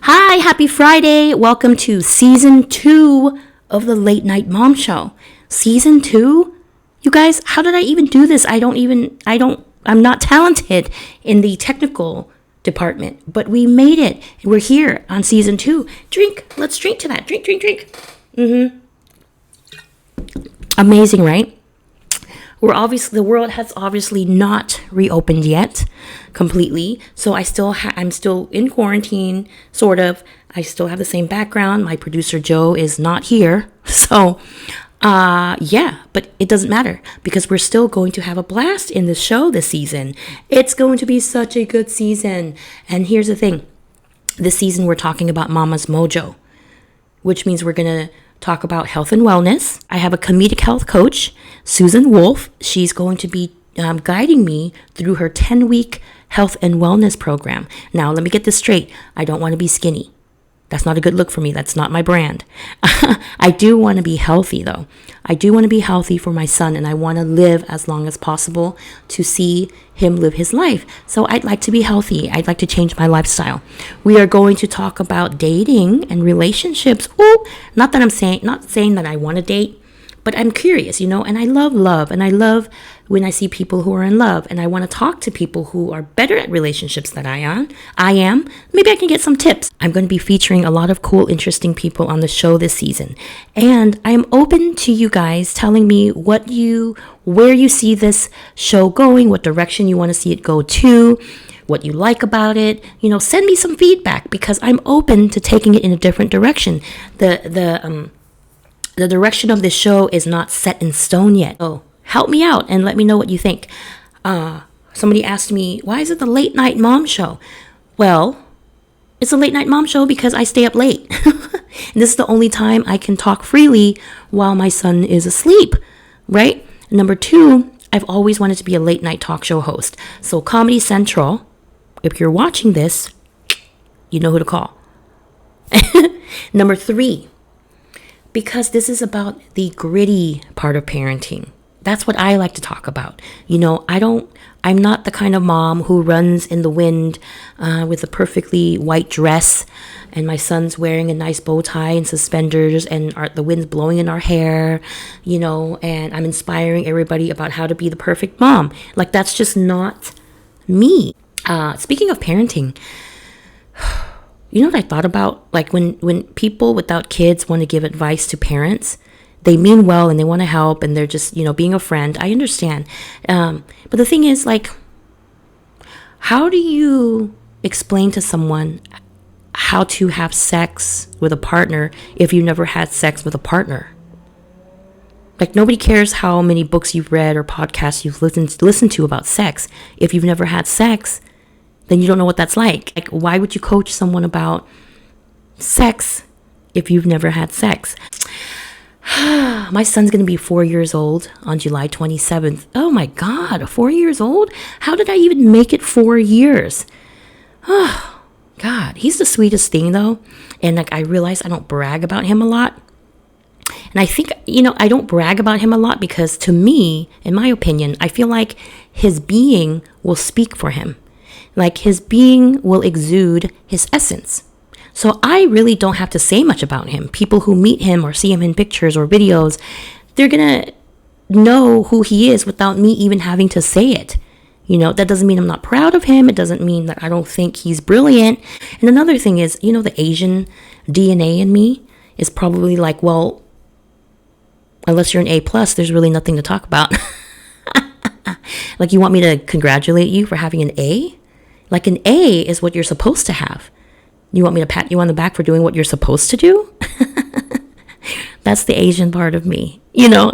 Hi, happy Friday. Welcome to season 2 of the Late Night Mom Show. Season 2? You guys, how did I even do this? I'm not talented in the technical department, but we made it. We're here on season 2. Drink. Let's drink to that. Drink. Amazing, right? The world has obviously not reopened yet completely. So I'm still in quarantine, sort of. I still have the same background. My producer Joe is not here. So, but it doesn't matter because we're still going to have a blast in the show this season. It's going to be such a good season. And here's the thing. This season we're talking about Mama's Mojo, which means we're going to talk about health and wellness. I have a comedic health coach, Susan Wolfe. She's going to be guiding me through her 10-week health and wellness program. Now, let me get this straight. I don't want to be skinny. That's not a good look for me. That's not my brand. I do want to be healthy, though. I do want to be healthy for my son, and I want to live as long as possible to see him live his life. So I'd like to be healthy. I'd like to change my lifestyle. We are going to talk about dating and relationships. Ooh, not saying that I want to date, but I'm curious, and I love love, and I love when I see people who are in love, and I want to talk to people who are better at relationships than I am. Maybe I can get some tips. I'm going to be featuring a lot of cool, interesting people on the show this season, and I am open to you guys telling me where you see this show going, what direction you want to see it go to, what you like about it. Send me some feedback because I'm open to taking it in a different direction. The direction of this show is not set in stone yet. So help me out and let me know what you think. Somebody asked me, why is it the Late Night Mom Show? Well, it's a Late Night Mom Show because I stay up late. And this is the only time I can talk freely while my son is asleep, right? Number 2, I've always wanted to be a late night talk show host. So Comedy Central, if you're watching this, you know who to call. Number 3, because this is about the gritty part of parenting. That's what I like to talk about. I'm not the kind of mom who runs in the wind with a perfectly white dress and my son's wearing a nice bow tie and suspenders and the wind's blowing in our hair, and I'm inspiring everybody about how to be the perfect mom. Like, that's just not me. Speaking of parenting, what I thought about? Like when people without kids want to give advice to parents, they mean well and they want to help and they're just, being a friend. I understand. But the thing is, like, how do you explain to someone how to have sex with a partner if you never had sex with a partner? Like, nobody cares how many books you've read or podcasts you've listened to about sex. If you've never had sex, then you don't know what that's like. Like, why would you coach someone about sex if you've never had sex? My son's going to be 4 years old on July 27th. Oh my God, 4 years old? How did I even make it 4 years? Oh, God, he's the sweetest thing though. And I realize I don't brag about him a lot. And I think, I don't brag about him a lot because to me, in my opinion, I feel like his being will speak for him. Like, his being will exude his essence. So I really don't have to say much about him. People who meet him or see him in pictures or videos, they're going to know who he is without me even having to say it. That doesn't mean I'm not proud of him. It doesn't mean that I don't think he's brilliant. And another thing is, the Asian DNA in me is probably like, well, unless you're an A+, there's really nothing to talk about. Like, you want me to congratulate you for having an A? Like, an A is what you're supposed to have. You want me to pat you on the back for doing what you're supposed to do? That's the Asian part of me,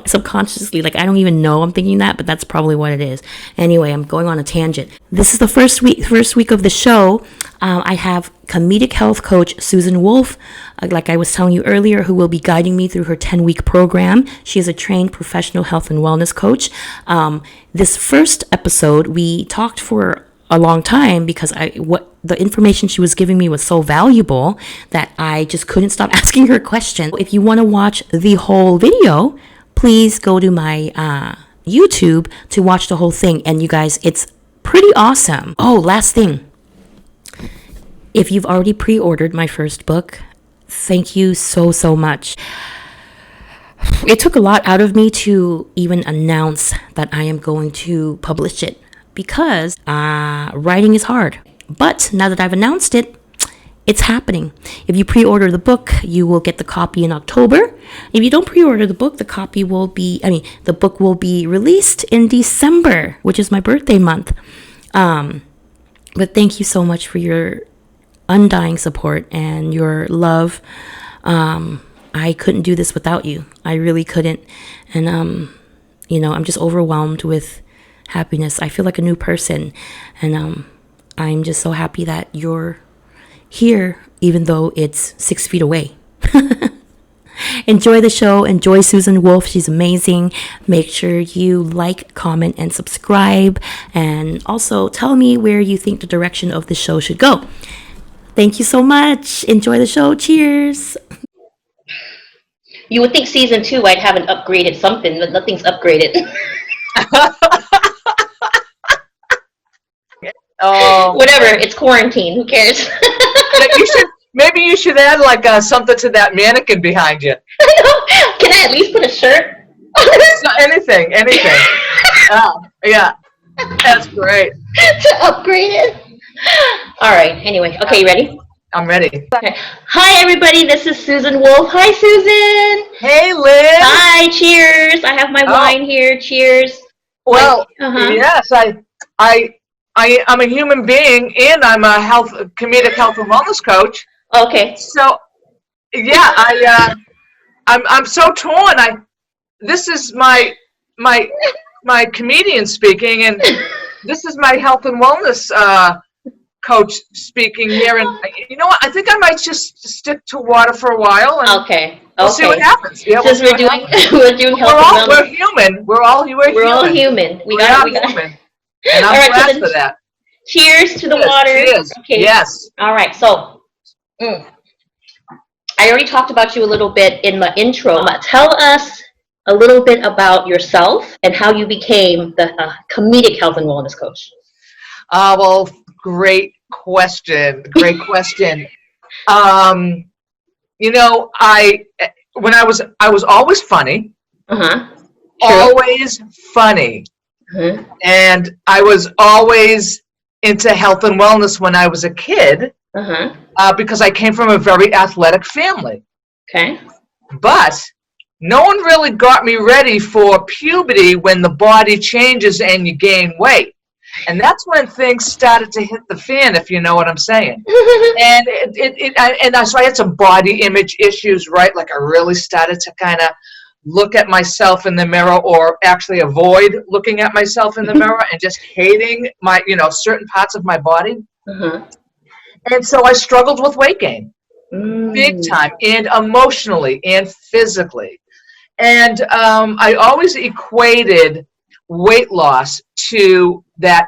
subconsciously. Like, I don't even know I'm thinking that, but that's probably what it is. Anyway, I'm going on a tangent. This is the first week of the show. I have comedic health coach Susan Wolfe, like I was telling you earlier, who will be guiding me through her 10-week program. She is a trained professional health and wellness coach. This first episode, we talked for a long time because the information she was giving me was so valuable that I just couldn't stop asking her questions. If you want to watch the whole video, please go to my YouTube to watch the whole thing. And you guys, it's pretty awesome. Oh, last thing. If you've already pre-ordered my first book, thank you so, so much. It took a lot out of me to even announce that I am going to publish it because writing is hard. But now that I've announced it, it's happening. If you pre-order the book, you will get the copy in October. If you don't pre-order the book, the book will be released in December, which is my birthday month. But thank you so much for your undying support and your love. I couldn't do this without you. I really couldn't. And, I'm just overwhelmed with happiness. I feel like a new person. And I'm just so happy that you're here, even though it's 6 feet away. Enjoy the show. Enjoy Susan Wolfe. She's amazing. Make sure you like, comment, and subscribe. And also tell me where you think the direction of the show should go. Thank you so much. Enjoy the show. Cheers. You would think season 2 I'd have an upgraded something, but nothing's upgraded. Whatever, it's quarantine. Who cares? Maybe you should add like something to that mannequin behind you. Can I at least put a shirt? anything. Yeah, that's great. To upgrade it. All right. Anyway, okay, you ready? I'm ready. Okay. Hi, everybody. This is Susan Wolfe. Hi, Susan. Hey, Liz. Hi. Cheers. I have my wine here. Cheers. Well, yes, I'm a human being, and I'm a comedic health and wellness coach. Okay. So, yeah, I'm so torn. This is my comedian speaking, and this is my health and wellness coach speaking here. And you know what? I think I might just stick to water for a while. And okay. We'll see what happens. Yeah, Since we're doing health and wellness. We're human. We're all human. All human. We got human. And I'm glad for that. Cheers to the water. Cheers. Okay. Yes. All right. So, I already talked about you a little bit in my intro. Tell us a little bit about yourself and how you became the comedic health and wellness coach. Well, great question. Great question. When I was always funny. Always funny. And I was always into health and wellness when I was a kid because I came from a very athletic family. Okay. But no one really got me ready for puberty when the body changes and you gain weight. And that's when things started to hit the fan, if you know what I'm saying. And so I had some body image issues, right? Like I really started to kind of look at myself in the mirror, or actually avoid looking at myself in the mirror and just hating my, certain parts of my body. And so I struggled with weight gain, big time, and emotionally and physically. And I always equated weight loss to that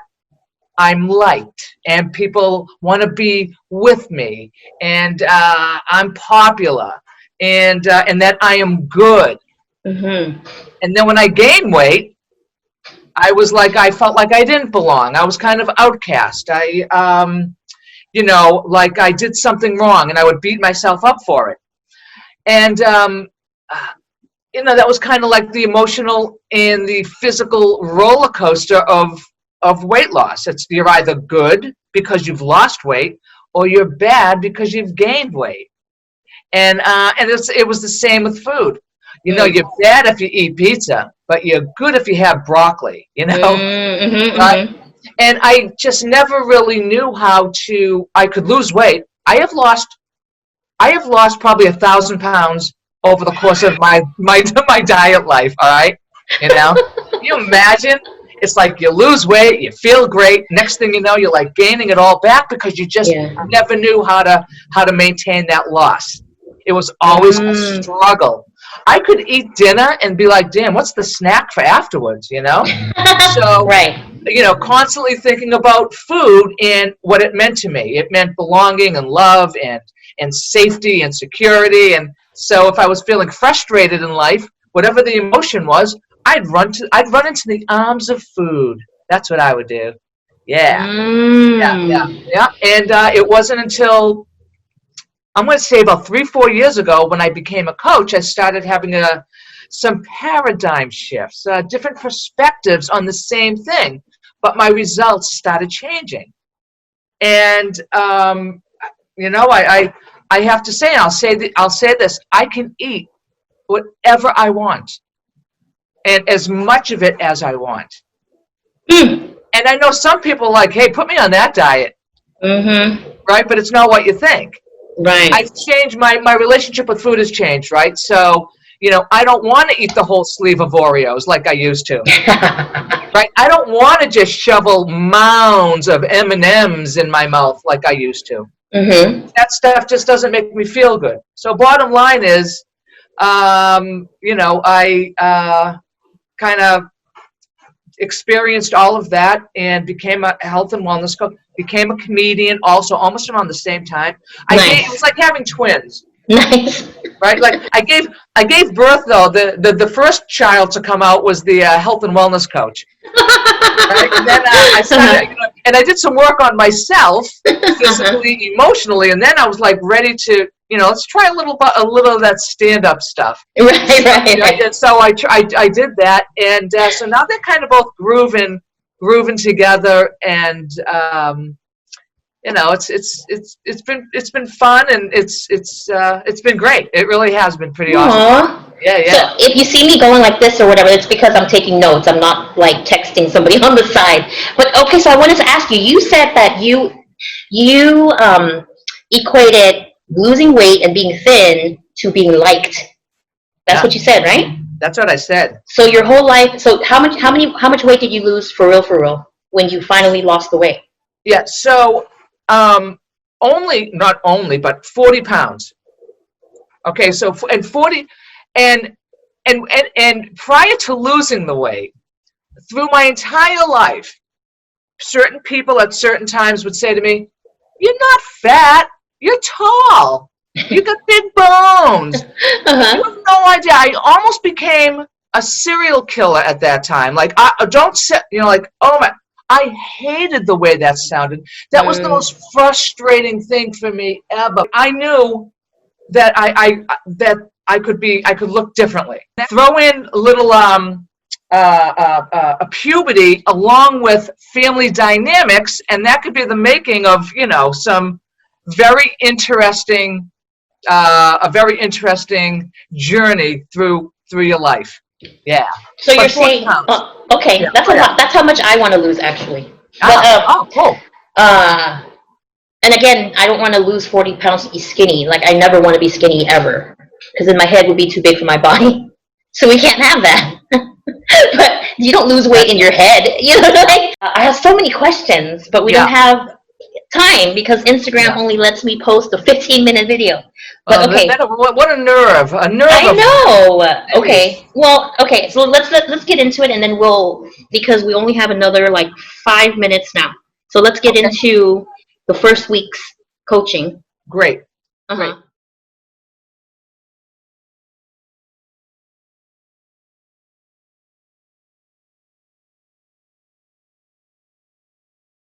I'm liked and people want to be with me, and I'm popular, and that I am good. And then when I gained weight, I felt like I didn't belong. I was kind of outcast. I did something wrong, and I would beat myself up for it. And that was kind of like the emotional and the physical roller coaster of weight loss. You're either good because you've lost weight, or you're bad because you've gained weight. And it was the same with food. You're bad if you eat pizza, but you're good if you have broccoli, And I just never really knew I could lose weight. I have lost probably 1,000 pounds over the course of my diet life, all right? Can you imagine? It's like you lose weight, you feel great. Next thing you know, you're like gaining it all back because you just never knew how to maintain that loss. It was always a struggle. I could eat dinner and be like, damn, what's the snack for afterwards, So, right. Constantly thinking about food and what it meant to me. It meant belonging and love and safety and security. And so if I was feeling frustrated in life, whatever the emotion was, I'd run into the arms of food. That's what I would do. Yeah. Yeah, and it wasn't until, I'm going to say about 3-4 years ago when I became a coach, I started having some paradigm shifts, different perspectives on the same thing, but my results started changing. And I have to say, and I'll say this: I can eat whatever I want, and as much of it as I want. Mm. And I know some people are like, hey, put me on that diet, right? But it's not what you think. Right. I've changed, my relationship with food has changed, right? So, I don't want to eat the whole sleeve of Oreos like I used to, right? I don't want to just shovel mounds of M&Ms in my mouth like I used to. That stuff just doesn't make me feel good. So bottom line is, I kind of experienced all of that and became a health and wellness coach, became a comedian also, almost around the same time. It was like having twins. Nice. Right? Like I gave birth, though. The first child to come out was the health and wellness coach. Right? And then I started, and I did some work on myself, physically, emotionally, and then I was like ready to, let's try a little of that stand-up stuff. Right. And so I did that, and so now they're kind of both grooving together, and it's been fun, and it's been great. It really has been pretty awesome. Yeah. So if you see me going like this or whatever, it's because I'm taking notes. I'm not like texting somebody on the side. But okay, so I wanted to ask you. You said that you equated losing weight and being thin to being liked. That's what you said, right? That's what I said. So your whole life. So how much weight did you lose for real, when you finally lost the weight? Yeah. So not only, but 40 pounds. Okay. So and 40 and prior to losing the weight, through my entire life, certain people at certain times would say to me, "You're not fat. You're tall. You got big bones." You have no idea. I almost became a serial killer at that time. Like, oh my, I hated the way that sounded. That was the most frustrating thing for me ever. I knew that I could look differently. Throw in a little a puberty along with family dynamics, and that could be the making of some very interesting a very interesting journey through your life. Yeah. So you're saying, okay, yeah, that's how much I want to lose actually. But, cool. And again, I don't want to lose 40 pounds to be skinny. Like I never want to be skinny ever, because then my head would be too big for my body. So we can't have that. But you don't lose weight in your head. I have so many questions, but we don't have time because Instagram only lets me post a 15-minute video. But okay. What a nerve! A nerve. I know. Okay. Well, okay. So let's get into it, and then because we only have another like 5 minutes now. So let's get into the first week's coaching. Great. Great.